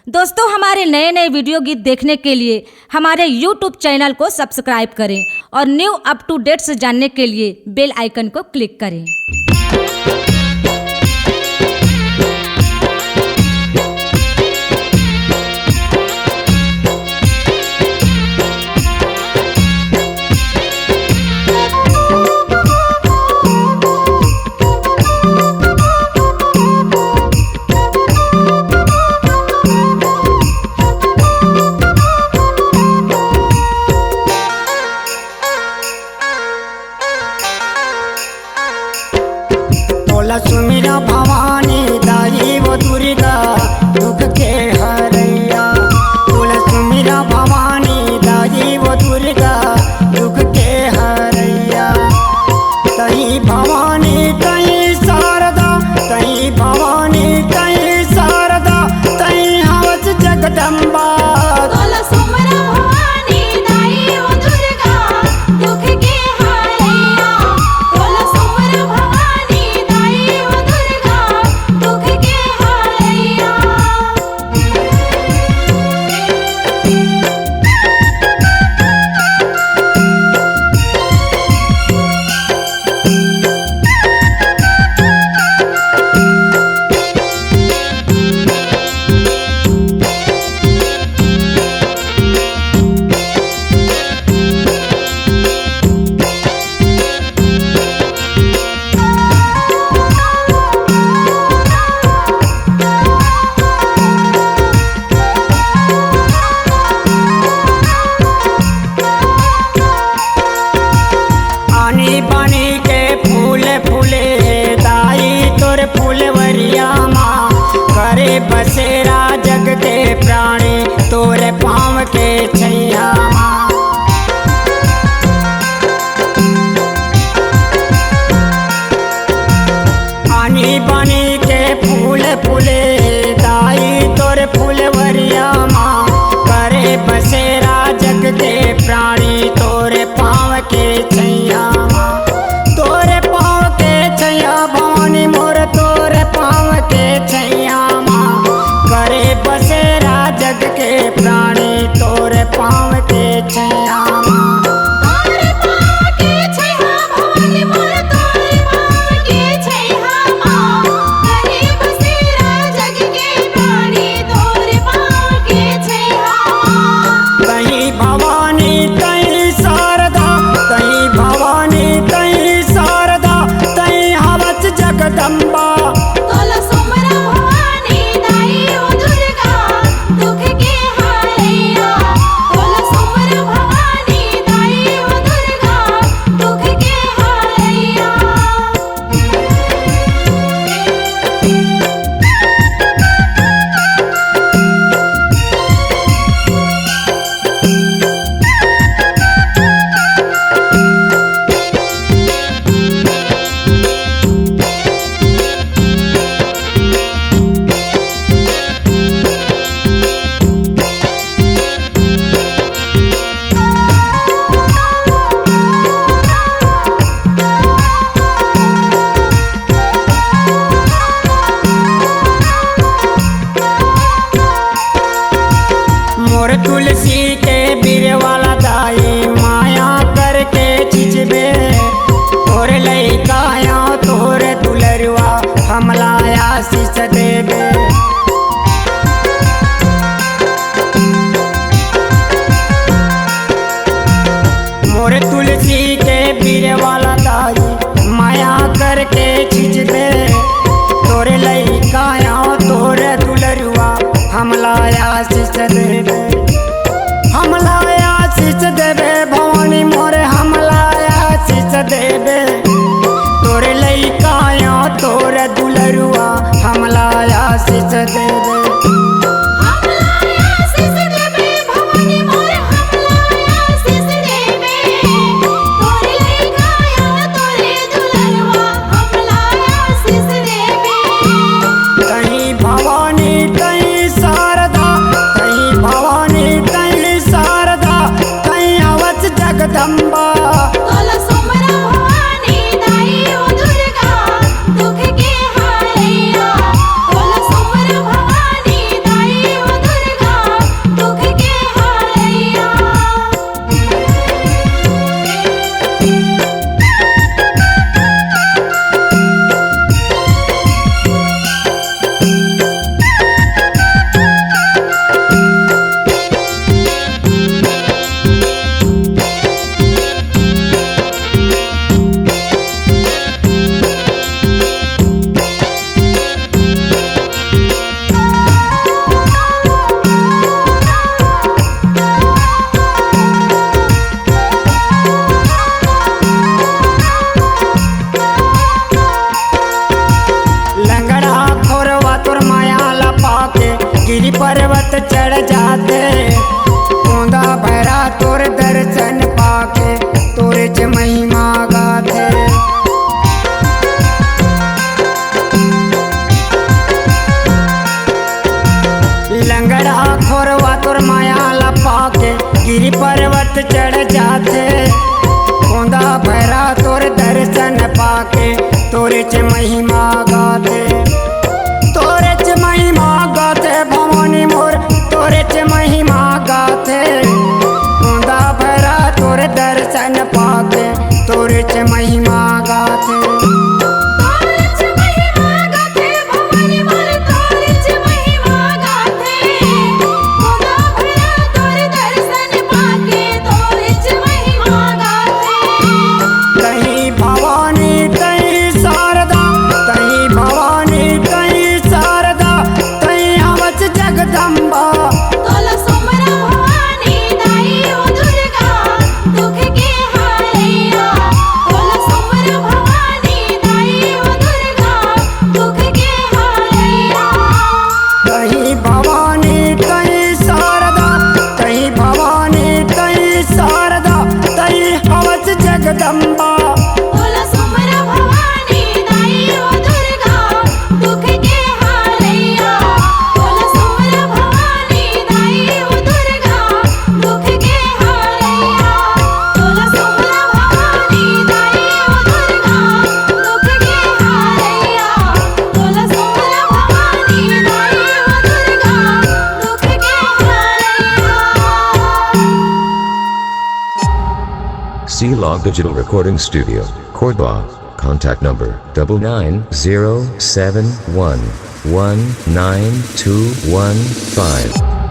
दोस्तों, हमारे नए नए वीडियो गीत देखने के लिए हमारे YouTube चैनल को सब्सक्राइब करें और न्यू अप टू डेट्स जानने के लिए बेल आइकन को क्लिक करें। सुमिरा भवानी दाई वो दुर्गा दुख के हरैया। बोला सुमिरा भवानी दाई वो दुर्गा दुख के हरैया। तई भवानी तई शारदा, तई भवानी तई शारदा, तई हवस जगदम्बा। बनी के फूल फूले दाई तोर फूलवरिया माँ। करे बसेरा जग के प्राणी तोरे पाँव के छैया माँ। आनी बनी के फूल फूले दाई तोर फूलवरिया माँ। करे बसेरा जग के प्राणी तोरे पाँव के छैया। जग के प्राणी तोरे पाँव के छैया माँ। तोरे पाँव के छैया भवानी मोर तोरे पाँव के छैया माँ। करे बसेरा जग के प्राणी तोरे पाँव के छैया माँ। तई भवानी तई शारदा, तई भवानी तई शारदा, तई हवस जगदम्बा। मोर तुलसी के बीर वाला दाई माया करके चिचबे। तोरे लइकाया तोरे दुलरुआ हमला आशीष देबे। मोर तुलसी के बीर वाला दाई माया करके चिचबे। तोरे लइकाया तोरे दुलरुआ हमला आशीष देबे। हमला आशीष देबे भवानी मोरे हमला आशीष देबे। तोरे लइकाया तोरे दुलरुआ हमला आशीष देबे। भवानी तई शारदा, तई भवानी पर्वत चढ़ जाते गोंदा भैरा तोर दर्शन पाके तोरे च महिमा गाते लंगड़ा खोरवा तोर माया लपा के गिरी पर्वत चढ़ जाते गोंदा भैरा तोर दर्शन पाके तोरे च महिमा गाते तोरे च महिमा गाते भवानी मोर तोरे च महिमा गाते गोंदा भैरा तोर दर्शन पाके तोरे च महिमा गाते तोरच महिमा गाथे भवानी मोर तोरच महिमा गाथे गोंदा भैरा तोर दर्शन पाके तोरच महिमा गाथे तही भवानी तही शारदा तही भवानी तही शारदा तही अवच जगदम्बा तोला सोमरा भवानी दाई ओ दुर्गा दुख के हारैया तोला सोमरा भवानी दाई ओ दुर्गा दुख के हारैया तही भवानी तही शारदा तही भवानी तही शारदा तही अवच जगदम्बा तोला सोमरा भवानी दाई ओ दुर्गा दुख के हारैया तोला सोमरा भवानी दाई ओ दुर्गा दुख के हारैया तोला सोमरा भवानी दाई ओ दुर्गा दुख के हारैया तोला सोमरा भवानी दाई ओ दुर्गा दुख के हारैया C-Log Digital Recording Studio, Cordoba. Contact number 99071192115.